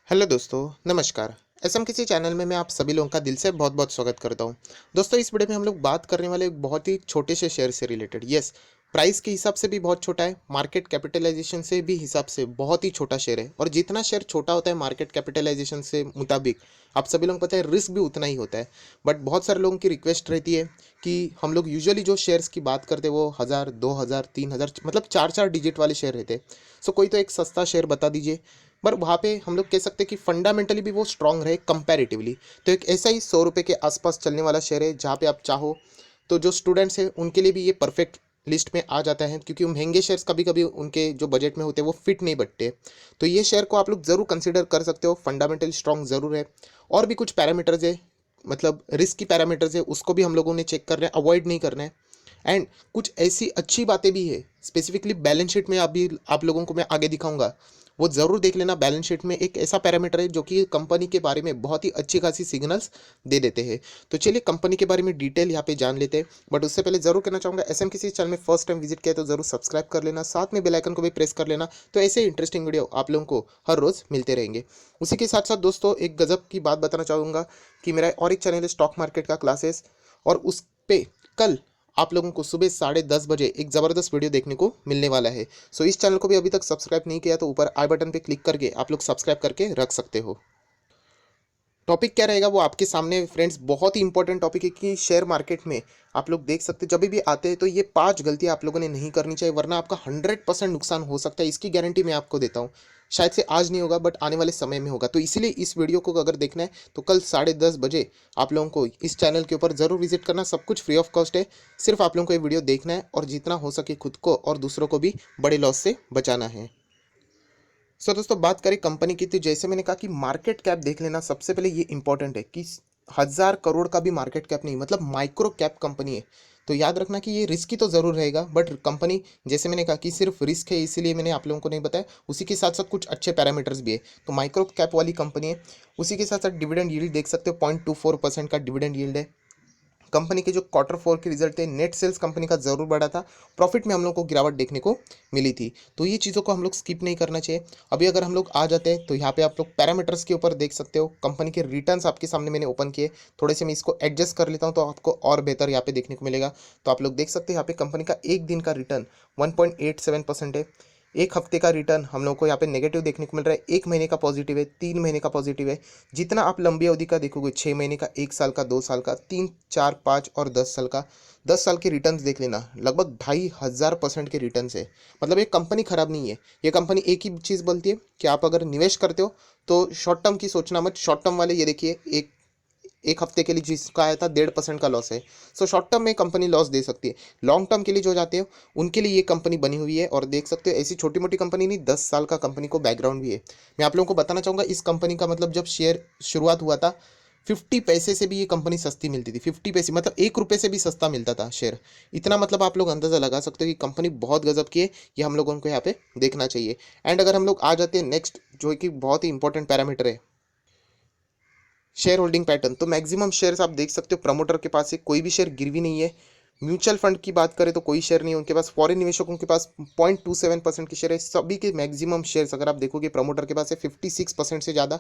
Hello दोस्तों, नमस्कार। SM किसी चैनल में मैं आप सभी लोगों का दिल से बहुत बहुत स्वागत करता हूं। दोस्तों, इस वीडियो में हम लोग बात करने वाले एक बहुत ही छोटे से शेयर से रिलेटेड। यस, प्राइस के हिसाब से भी बहुत छोटा है, मार्केट कैपिटलाइजेशन से भी हिसाब से बहुत ही छोटा शेयर है। और जितना शेयर छोटा होता है मार्केट कैपिटलाइजेशन से मुताबिक, आप सभी लोगों को पता है रिस्क भी उतना ही होता है। बट बहुत सारे लोगों की रिक्वेस्ट रहती है कि हम लोग यूजुअली जो शेयर्स की बात करते हैं वो 1000, 2000, 3000 मतलब चार चार डिजिट वाले शेयर रहते हैं। सो कोई तो एक सस्ता शेयर बता दीजिए। पर वहाँ पे हम लोग कह सकते हैं कि फंडामेंटली भी वो स्ट्रांग रहे कंपैरेटिवली। तो एक ऐसा ही 100 रुपये के आसपास चलने वाला शेयर है जहाँ पे आप चाहो तो जो स्टूडेंट्स हैं उनके लिए भी ये परफेक्ट लिस्ट में आ जाता है, क्योंकि महंगे शेयर्स कभी कभी उनके जो बजट में होते हैं वो फिट नहीं बैठते। तो ये शेयर को आप लोग ज़रूर कंसिडर कर सकते हो, फंडामेंटली स्ट्रांग ज़रूर है। और भी कुछ पैरामीटर्स है, मतलब रिस्क की पैरामीटर्स है, उसको भी हम लोगों ने चेक करना है, अवॉइड नहीं करना है। एंड कुछ ऐसी अच्छी बातें भी है, स्पेसिफिकली बैलेंस शीट में अभी आप लोगों को मैं आगे दिखाऊंगा, वो ज़रूर देख लेना। बैलेंस शीट में एक ऐसा पैरामीटर है जो कि कंपनी के बारे में बहुत ही अच्छी खासी सिग्नल्स दे देते हैं। तो चलिए कंपनी के बारे में डिटेल यहाँ पे जान लेते हैं। बट उससे पहले ज़रूर कहना चाहूँगा, एसएम किसी चैनल में फर्स्ट टाइम विजिट किया तो ज़रूर सब्सक्राइब कर लेना, साथ में बेल आइकन को भी प्रेस कर लेना। तो ऐसे इंटरेस्टिंग वीडियो आप लोगों को हर रोज़ मिलते रहेंगे। उसी के साथ साथ दोस्तों, एक गजब की बात बताना चाहूँगा कि मेरा और एक चैनल है स्टॉक मार्केट का क्लासेस, और उस पे कल आप लोगों को सुबह 10:30 बजे एक ज़बरदस्त वीडियो देखने को मिलने वाला है। सो इस चैनल को भी अभी तक सब्सक्राइब नहीं किया तो ऊपर आई बटन पे क्लिक करके आप लोग सब्सक्राइब करके रख सकते हो। टॉपिक क्या रहेगा वो आपके सामने फ्रेंड्स, बहुत ही इंपॉर्टेंट टॉपिक है कि शेयर मार्केट में आप लोग देख सकते हो जब भी आते हैं तो ये 5 गलतियां आप लोगों ने नहीं करनी चाहिए, वरना आपका 100% नुकसान हो सकता है। इसकी गारंटी मैं आपको देता हूँ। शायद से आज नहीं होगा बट आने वाले समय में होगा। तो इसीलिए इस वीडियो को अगर देखना है तो कल 10:30 बजे आप लोगों को इस चैनल के ऊपर ज़रूर विजिट करना। सब कुछ फ्री ऑफ कॉस्ट है। सिर्फ आप लोगों को ये वीडियो देखना है और जितना हो सके खुद को और दूसरों को भी बड़े लॉस से बचाना है। सो दोस्तों, बात करें कंपनी की तो जैसे मैंने कहा कि मार्केट कैप देख लेना। सबसे पहले ये इंपॉर्टेंट है कि 1000 करोड़ का भी मार्केट कैप नहीं, मतलब माइक्रो कैप कंपनी है। तो याद रखना कि ये रिस्की तो ज़रूर रहेगा, बट कंपनी जैसे मैंने कहा कि सिर्फ रिस्क है इसीलिए मैंने आप लोगों को नहीं बताया। उसी के साथ साथ कुछ अच्छे पैरामीटर्स भी है। तो माइक्रो कैप वाली कंपनी है। उसी के साथ साथ डिविडेंड यील्ड देख सकते हो, 0.24% का डिविडेंड यील्ड है। कंपनी के जो क्वार्टर 4 के रिजल्ट थे, नेट सेल्स कंपनी का ज़रूर बढ़ा था, प्रॉफिट में हम लोग को गिरावट देखने को मिली थी। तो ये चीज़ों को हम लोग स्किप नहीं करना चाहिए। अभी अगर हम लोग आ जाते हैं तो यहाँ पे आप लोग पैरामीटर्स के ऊपर देख सकते हो। कंपनी के रिटर्न्स आपके सामने मैंने ओपन किए, थोड़े से मैं इसको एडजस्ट कर लेता हूँ तो आपको और बेहतर यहाँ पे देखने को मिलेगा। तो आप लोग देख सकते हैं यहाँ पे कंपनी का एक दिन का रिटर्न 1.87% है। एक हफ्ते का रिटर्न हम लोग को यहाँ पे नेगेटिव देखने को मिल रहा है, एक महीने का पॉजिटिव है, 3 महीने का पॉजिटिव है। जितना आप लंबी अवधि का देखोगे, 6 महीने का, 1 साल का, 2 साल का, 3, 4, 5 और 10 साल का, 10 साल के रिटर्न्स देख लेना, लगभग 2500% के रिटर्न्स है। मतलब ये कंपनी खराब नहीं है। ये कंपनी एक ही चीज़ बोलती है कि आप अगर निवेश करते हो तो शॉर्ट टर्म की सोचना मत। शॉर्ट टर्म वाले ये देखिए, एक एक हफ्ते के लिए जिसका आया था 1.5% का लॉस है। सो शॉर्ट टर्म में कंपनी लॉस दे सकती है। लॉन्ग टर्म के लिए जो जाते हो उनके लिए ये कंपनी बनी हुई है। और देख सकते हो ऐसी छोटी मोटी कंपनी नहीं, 10 साल का कंपनी को बैकग्राउंड भी है। मैं आप लोगों को बताना चाहूँगा इस कंपनी का, मतलब जब शेयर शुरुआत हुआ था 50 पैसे से भी ये कंपनी सस्ती मिलती थी। 50 पैसे मतलब 1 रुपये से भी सस्ता मिलता था शेयर। इतना मतलब आप लोग अंदाज़ा लगा सकते हो कि कंपनी बहुत गजब की है। ये हम लोगों को यहाँ पे देखना चाहिए। एंड अगर हम लोग आ जाते हैं नेक्स्ट, जो कि बहुत ही इंपॉर्टेंट पैरामीटर है, शेयर होल्डिंग पैटर्न, तो मैक्सिमम शेयर्स आप देख सकते हो प्रमोटर के पास है, कोई भी शेयर गिरवी नहीं है। म्यूचुअल फंड की बात करें तो कोई शेयर नहीं है उनके पास। फॉरेन निवेशकों के पास 0.27% के शेयर है। सभी के मैक्सिमम शेयर्स अगर आप देखोगे प्रमोटर के पास है 56% से ज़्यादा।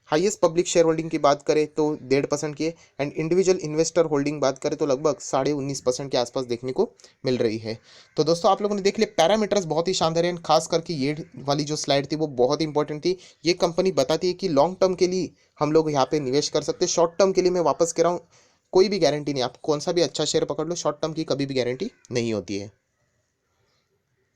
हाईएस्ट पब्लिक शेयर होल्डिंग की बात करें तो 1.5% की है। एंड इंडिविजुअल इन्वेस्टर होल्डिंग बात करें तो लगभग 19.5% के आसपास देखने को मिल रही है। तो दोस्तों, आप लोगों ने देख लिया पैरामीटर्स बहुत ही शानदार हैं। खास करके ये वाली जो स्लाइड थी वो बहुत इंपॉर्टेंट थी। ये कंपनी बताती है कि लॉन्ग टर्म के लिए हम लोग यहाँ पे निवेश कर सकते हैं। शॉर्ट टर्म के लिए मैं वापस कह रहा हूँ, कोई भी गारंटी नहीं। आप कौन सा भी अच्छा शेयर पकड़ लो, शॉर्ट टर्म की कभी भी गारंटी नहीं होती है।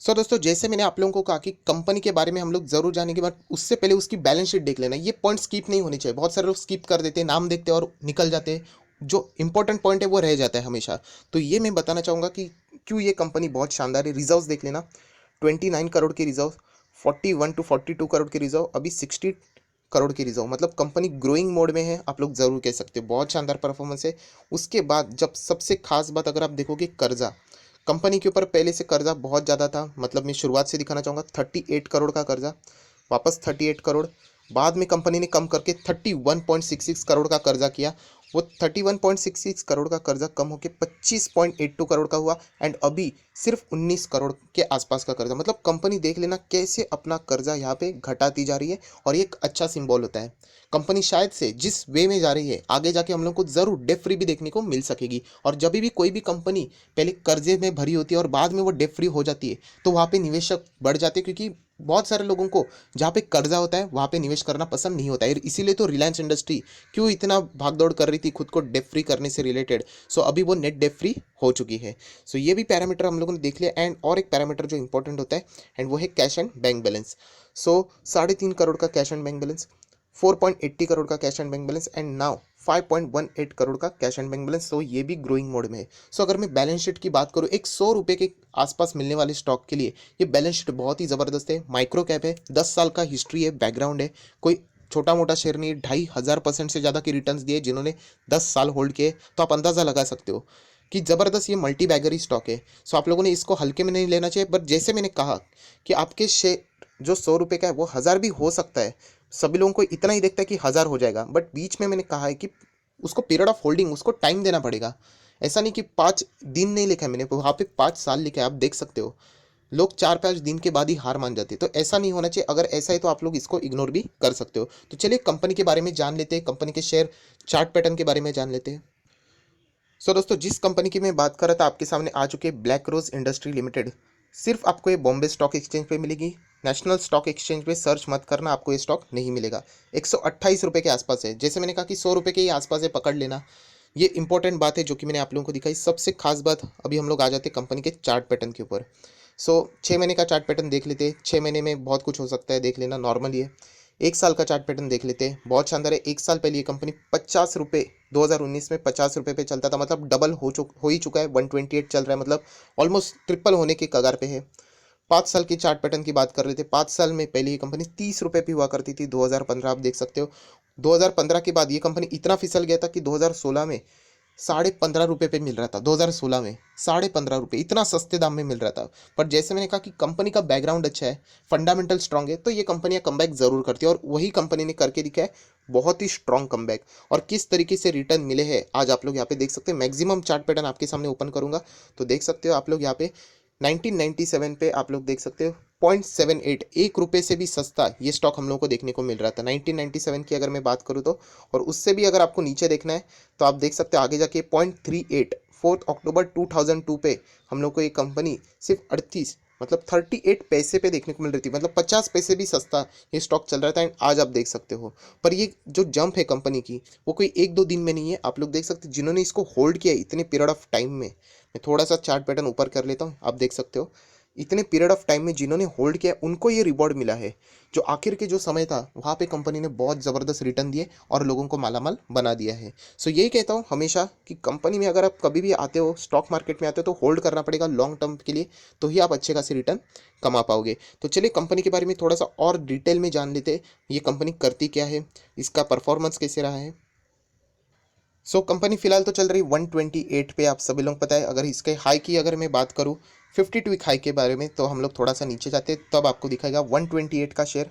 सो दोस्तों, जैसे मैंने आप लोगों को कहा कि कंपनी के बारे में हम लोग जरूर जानेंगे, बट उससे पहले उसकी बैलेंस शीट देख लेना। ये पॉइंट स्किप नहीं होनी चाहिए। बहुत सारे लोग स्किप कर देते हैं, नाम देखते हैं और निकल जाते हैं। जो इंपॉर्टेंट पॉइंट है वो रह जाता है हमेशा। तो ये मैं बताना चाहूँगा कि क्यों ये कंपनी बहुत शानदार है। रिजर्व देख लेना, 29 करोड़ की रिजर्व, 41 to 42 करोड़ की रिजर्व, अभी 60 करोड़ की रिजर्व। मतलब कंपनी ग्रोइंग मोड में है, आप लोग जरूर कह सकते हो। बहुत शानदार परफॉर्मेंस है। उसके बाद जब सबसे खास बात अगर आप देखोगे, कर्जा, कंपनी के ऊपर पहले से कर्जा बहुत ज़्यादा था। मतलब मैं शुरुआत से दिखाना चाहूँगा, 38 करोड़ का कर्जा, वापस 38 करोड़, बाद में कंपनी ने कम करके 31.66 करोड़ का कर्जा किया। वो 31.66 करोड़ का कर्जा कम होकर 25.82 करोड़ का हुआ एंड अभी सिर्फ 19 करोड़ के आसपास का कर्जा। मतलब कंपनी देख लेना कैसे अपना कर्जा यहाँ पे घटाती जा रही है, और ये एक अच्छा सिंबल होता है। कंपनी शायद से जिस वे में जा रही है आगे जाके हम लोग को जरूर डेट फ्री भी देखने को मिल सकेगी। और जब भी कोई भी कंपनी पहले कर्जे में भरी होती है और बाद में वो डेट फ्री हो जाती है तो वहाँ पे निवेशक बढ़ जाते हैं, क्योंकि बहुत सारे लोगों को जहाँ पे कर्जा होता है वहाँ पे निवेश करना पसंद नहीं होता है। इसीलिए तो रिलायंस इंडस्ट्री क्यों इतना भागदौड़ कर रही थी खुद को डेट फ्री करने से रिलेटेड। सो अभी वो नेट डेट फ्री हो चुकी है। सो ये भी पैरामीटर हम लोगों ने देख लिया। एंड और एक पैरामीटर जो इंपॉर्टेंट होता है एंड वो है cash and bank balance. So 3.5 crore का cash and bank balance, 4.80 crore का cash and bank balance and now 5.18 crore का कैश एंड बैंक बैलेंस। तो ये भी ग्रोइंग मोड में है। सो अगर मैं बैलेंस शीट की बात करूँ, एक 100 रुपये के आसपास मिलने वाले स्टॉक के लिए ये बैलेंस शीट बहुत ही ज़बरदस्त है। माइक्रो कैप है, 10 साल का हिस्ट्री है, बैकग्राउंड है, कोई छोटा मोटा शेयर नहीं है। 2,500% से ज़्यादा की रिटर्न्स दिए जिन्होंने 10 साल होल्ड किए। तो आप अंदाज़ा लगा सकते हो कि ज़बरदस्त ये मल्टी बैगर स्टॉक है। सो आप लोगों ने इसको हल्के में नहीं लेना चाहिए। बट जैसे मैंने कहा कि आपके शेयर जो 100 रुपये का है वो 1000 भी हो सकता है। सभी लोगों को इतना ही देखता है कि 1000 हो जाएगा, बट बीच में मैंने कहा है कि उसको पीरियड ऑफ होल्डिंग, उसको टाइम देना पड़ेगा। ऐसा नहीं कि 5 दिन नहीं लिखा है मैंने, वहाँ पे 5 साल लिखा है। आप देख सकते हो लोग 4-5 दिन के बाद ही हार मान जाते हैं। तो ऐसा नहीं होना चाहिए। अगर ऐसा है तो आप लोग इसको इग्नोर भी कर सकते हो। तो चलिए कंपनी के बारे में जान लेते हैं, कंपनी के शेयर चार्ट पैटर्न के बारे में जान लेते हैं। सो दोस्तों, जिस कंपनी की मैं बात कर रहा था आपके सामने आ चुके ब्लैक रोज इंडस्ट्री लिमिटेड। सिर्फ आपको ये बॉम्बे स्टॉक एक्सचेंज पे मिलेगी। नेशनल स्टॉक एक्सचेंज पे सर्च मत करना, आपको ये स्टॉक नहीं मिलेगा। 128 रुपये के आसपास है। जैसे मैंने कहा कि 100 रुपये के ही आसपास है, पकड़ लेना। ये इंपॉर्टेंट बात है जो कि मैंने आप लोगों को दिखाई। सबसे खास बात, अभी हम लोग आ जाते हैं कंपनी के चार्ट पैटर्न के ऊपर। सो 6 महीने का चार्ट पैटर्न देख लेते हैं। 6 महीने में बहुत कुछ हो सकता है, देख लेना, नॉर्मल ही है। 1 साल का चार्ट पैटर्न देख लेते हैं, बहुत शानदार है। 1 साल पहले ये कंपनी 50 रुपये, 2019 में 50 रुपये पे चलता था। मतलब डबल हो ही चुका है, 128 चल रहा है। मतलब ऑलमोस्ट ट्रिपल होने के कगार पे है। 5 साल की चार्ट पैटर्न की बात कर रहे थे। 5 साल में पहले ये कंपनी 30 रुपये पे हुआ करती थी, 2015 आप देख सकते हो। 2015 के बाद ये कंपनी इतना फिसल गया था कि 2016 में 15.5 रुपये पे मिल रहा था। 2016 में 15.5 रुपये, इतना सस्ते दाम में मिल रहा था। पर जैसे मैंने कहा कि कंपनी का बैकग्राउंड अच्छा है, फंडामेंटल स्ट्रांग है, तो ये कंपनियां कमबैक जरूर करती है, और वही कंपनी ने करके दिखा है, बहुत ही स्ट्रांग कमबैक। और किस तरीके से रिटर्न मिले हैं आज आप लोग यहाँ पे देख सकते हैं। मैक्सिमम चार्ट पैटर्न आपके सामने ओपन करूंगा तो देख सकते हो आप लोग यहाँ पे। 1997 पे आप लोग देख सकते हो 0.78, 1 रुपये से भी सस्ता ये स्टॉक हम लोग को देखने को मिल रहा था 1997 की अगर मैं बात करूँ तो। और उससे भी अगर आपको नीचे देखना है तो आप देख सकते हो आगे जाके 0.38, 4 अक्टूबर 2002 पे हम लोग को ये कंपनी सिर्फ 38, मतलब 38 पैसे पे देखने को मिल रही थी। मतलब 50 पैसे भी सस्ता ये स्टॉक चल रहा था। एंड आज आप देख सकते हो, पर ये जो जंप है कंपनी की वो कोई 1-2 दिन में नहीं है। आप लोग देख सकते हो जिन्होंने इसको होल्ड किया है इतने पीरियड ऑफ टाइम में। मैं थोड़ा सा चार्ट पैटर्न ऊपर कर लेता हूँ, आप देख सकते हो इतने पीरियड ऑफ टाइम में जिन्होंने होल्ड किया उनको ये रिवॉर्ड मिला है। जो आखिर के जो समय था वहाँ पे कंपनी ने बहुत ज़बरदस्त रिटर्न दिए और लोगों को मालामाल बना दिया है। सो यही कहता हूँ हमेशा कि कंपनी में अगर आप कभी भी आते हो, स्टॉक मार्केट में आते हो, तो होल्ड करना पड़ेगा लॉन्ग टर्म के लिए, तो ही आप अच्छे खासे रिटर्न कमा पाओगे। तो चलिए कंपनी के बारे में थोड़ा सा और डिटेल में जान लेते हैं। ये कंपनी करती क्या है, इसका परफॉर्मेंस कैसे रहा है। सो कंपनी फिलहाल तो चल रही 128 पे, आप सभी लोग पता है। अगर इसके हाई की अगर मैं बात करूँ 52 वीक हाई के बारे में, तो हम लोग थोड़ा सा नीचे जाते हैं तब आपको दिखाएगा 128 का शेयर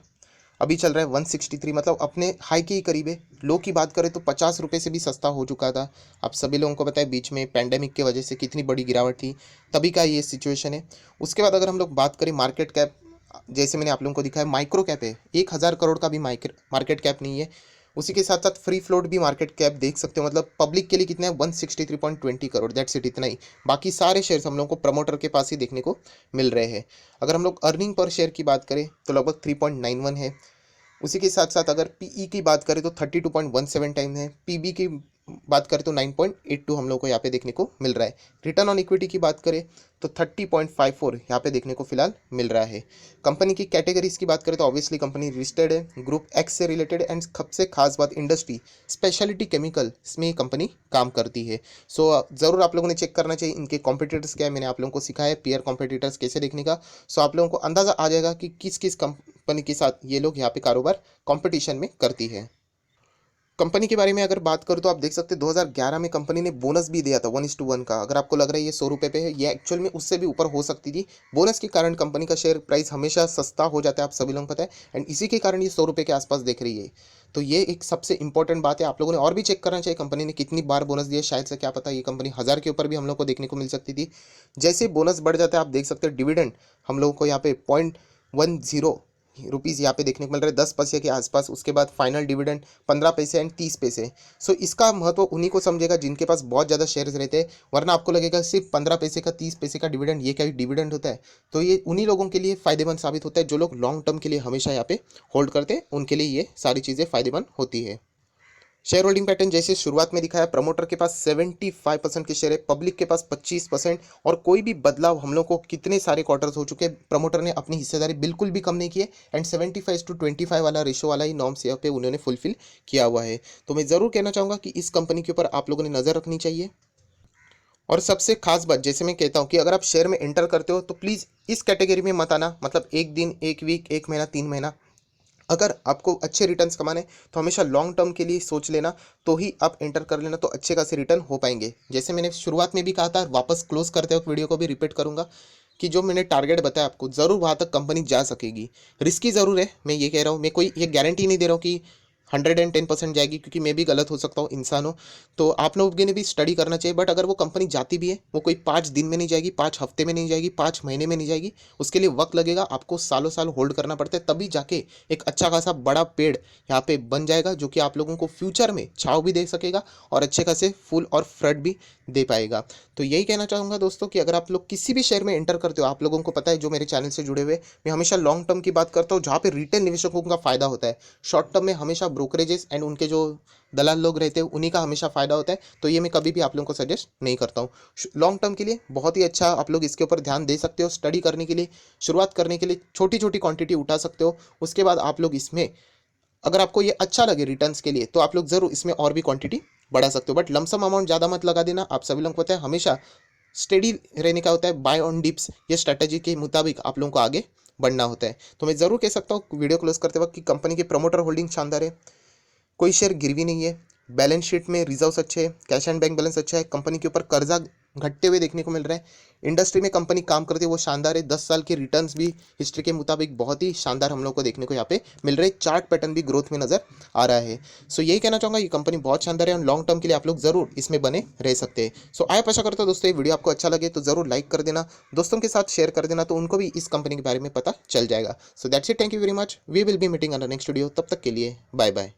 अभी चल रहा है 163, मतलब अपने हाई के ही करीब है। लो की बात करें तो 50 रुपये से भी सस्ता हो चुका था। आप सभी लोगों को पता है बीच में पैंडेमिक की वजह से कितनी बड़ी गिरावट थी, तभी का ये सिचुएशन है। उसके बाद अगर हम लोग बात करें मार्केट कैप, जैसे मैंने आप लोगों को दिखाया माइक्रो कैप है, 1,000 करोड़ का भी मार्केट कैप नहीं है। उसी के साथ साथ फ्री फ्लोट भी मार्केट कैप देख सकते हो, मतलब पब्लिक के लिए कितना है 163.20 करोड़, दैट्स इट, इतना ही। बाकी सारे शेयर्स हम लोग को प्रमोटर के पास ही देखने को मिल रहे हैं। अगर हम लोग अर्निंग पर शेयर की बात करें तो लगभग 3.91 है। उसी के साथ साथ अगर पीई की बात करें तो 32.17 टाइम है। पीबी की बात करें तो 9.82 हम लोग को यहाँ पे देखने को मिल रहा है। रिटर्न ऑन इक्विटी की बात करें तो 30.54 यहाँ पे देखने को फिलहाल मिल रहा है। कंपनी की कैटेगरीज की बात करें तो ऑब्वियसली कंपनी लिस्टेड है, ग्रुप एक्स से रिलेटेड, एंड सबसे खास बात इंडस्ट्री स्पेशलिटी केमिकल, इसमें ये कंपनी काम करती है। सो ज़रूर आप लोगों ने चेक करना चाहिए इनके कॉम्पिटिटर्स क्या है। मैंने आप लोगों को सिखाया है पीयर कॉम्पिटिटर्स कैसे देखने का। सो आप लोगों को अंदाज़ा आ जाएगा कि किस किस कंपनी के साथ ये लोग यहाँ पे कारोबार कंपटीशन में करती है। कंपनी के बारे में अगर बात करूँ तो आप देख सकते हैं 2011 में कंपनी ने बोनस भी दिया था 1:1 का। अगर आपको लग रहा है ये 100 रुपये पे है, ये एक्चुअल में उससे भी ऊपर हो सकती थी। बोनस के कारण कंपनी का शेयर प्राइस हमेशा सस्ता हो जाता है, आप सभी लोगों को पता है, एंड इसी के कारण ये 100 रुपये के आसपास देख रही है। तो ये एक सबसे इंपॉर्टेंट बात है। आप लोगों ने और भी चेक करना चाहिए कंपनी ने कितनी बार बोनस दिया है, शायद से क्या पता ये कंपनी 1000 के ऊपर भी हम लोग को देखने को मिल सकती थी। जैसे बोनस बढ़ जाता है आप देख सकते हैं डिविडेंड हम लोगों को यहाँ पे 0.10 रुपीज़ यहाँ पे देखने को मिल रहा है, 10 पैसे के आसपास। उसके बाद फाइनल डिविडेंड 15 पैसे एंड 30 पैसे। सो इसका महत्व उन्हीं को समझेगा जिनके पास बहुत ज़्यादा शेयर्स रहते हैं, वरना आपको लगेगा सिर्फ 15 पैसे का 30 पैसे का डिविडेंड, ये क्या डिविडेंड होता है। तो ये उन्हीं लोगों के लिए फ़ायदेमंद साबित होता है जो लोग लॉन्ग टर्म के लिए हमेशा यहाँ पे होल्ड करते हैं, उनके लिए ये सारी चीज़ें फ़ायदेमंद होती है। शेयर होल्डिंग पैटर्न जैसे शुरुआत में दिखाया, प्रमोटर के पास 75% के शेयर है, पब्लिक के पास 25%। और कोई भी बदलाव हम लोग को कितने सारे क्वार्टर्स हो चुके हैं, प्रमोटर ने अपनी हिस्सेदारी बिल्कुल भी कम नहीं की है, एंड 75:25 वाला रेशो वाला ही नॉर्म्स यहाँ पे उन्होंने फुलफिल किया हुआ है। तो मैं ज़रूर कहना चाहूँगा कि इस कंपनी के ऊपर आप लोगों ने नज़र रखनी चाहिए। और सबसे खास बात, जैसे मैं कहता हूँ कि अगर आप शेयर में एंटर करते हो तो प्लीज़ इस कैटेगरी में मत आना, मतलब एक दिन, एक वीक, एक महीना, 3 महीना। अगर आपको अच्छे रिटर्न्स कमाने तो हमेशा लॉन्ग टर्म के लिए सोच लेना, तो ही आप एंटर कर लेना, तो अच्छे खासे रिटर्न हो पाएंगे। जैसे मैंने शुरुआत में भी कहा था, वापस क्लोज करते वक्त वीडियो को भी रिपीट करूंगा कि जो मैंने टारगेट बताया आपको, ज़रूर वहाँ तक कंपनी जा सकेगी। रिस्की ज़रूर है, मैं ये कह रहा हूँ, मैं कोई ये गारंटी नहीं दे रहा हूँ कि 110% जाएगी, क्योंकि मैं भी गलत हो सकता हूँ, इंसान हूँ। तो आप लोगों ने भी स्टडी करना चाहिए। बट अगर वो कंपनी जाती भी है, वो कोई 5 दिन में नहीं जाएगी, 5 हफ्ते में नहीं जाएगी, 5 महीने में नहीं जाएगी। उसके लिए वक्त लगेगा, आपको सालों साल होल्ड करना पड़ता है, तभी जाके एक अच्छा खासा बड़ा पेड़ यहाँ पे बन जाएगा, जो कि आप लोगों को फ्यूचर में छाँव भी दे सकेगा और अच्छे खासे फूल और फ्रट भी दे पाएगा। तो यही कहना चाहूँगा दोस्तों कि अगर आप लोग किसी भी शेयर में एंटर करते हो, आप लोगों को पता है जो मेरे चैनल से जुड़े हुए, मैं हमेशा लॉन्ग टर्म की बात करता हूँ, जहाँ पे रिटेल निवेशकों का फायदा होता है। शॉर्ट टर्म में हमेशा ब्रोकरेजेस एंड उनके जो दलाल लोग रहते हैं उन्हीं का हमेशा फ़ायदा होता है। तो ये मैं कभी भी आप लोगों को सजेस्ट नहीं करता हूँ। लॉन्ग टर्म के लिए बहुत ही अच्छा आप लोग इसके ऊपर ध्यान दे सकते हो। स्टडी करने के लिए, शुरुआत करने के लिए छोटी छोटी क्वांटिटी उठा सकते हो। उसके बाद आप लोग इसमें, अगर आपको ये अच्छा लगे रिटर्न्स के लिए, तो आप लोग ज़रूर इसमें और भी क्वांटिटी बढ़ा सकते हो। बट लमसम अमाउंट ज़्यादा मत लगा देना। आप सभी लोगों को पता है हमेशा स्टेडी रहने का होता है, बाय ऑन डिप्स, ये स्ट्रैटेजी के मुताबिक आप लोगों को आगे बढ़ना होता है। तो मैं ज़रूर कह सकता हूँ वीडियो क्लोज करते वक्त कि कंपनी के प्रमोटर होल्डिंग शानदार है, कोई शेयर गिरवी नहीं है, बैलेंस शीट में रिजर्व्स अच्छे हैं, कैश एंड बैंक बैलेंस अच्छा है, कंपनी के ऊपर कर्जा घटते हुए देखने को मिल रहा है। इंडस्ट्री में कंपनी काम करती है वो शानदार है। 10 साल के रिटर्न्स भी हिस्ट्री के मुताबिक बहुत ही शानदार हम लोग को देखने को यहाँ पे मिल रहे हैं। चार्ट पैटर्न भी ग्रोथ में नजर आ रहा है। सो यही कहना चाहूँगा, ये कंपनी बहुत शानदार है और लॉन्ग टर्म के लिए आप लोग जरूर इसमें बने रह सकते हैं। सो आया आशा करता हूँ दोस्तों ये वीडियो आपको अच्छा लगे तो जरूर लाइक कर देना, दोस्तों के साथ शेयर कर देना, तो उनको भी इस कंपनी के बारे में पता चल जाएगा। So that's it, thank you very much, we will be meeting on the next video. तब तक के लिए बाय बाय।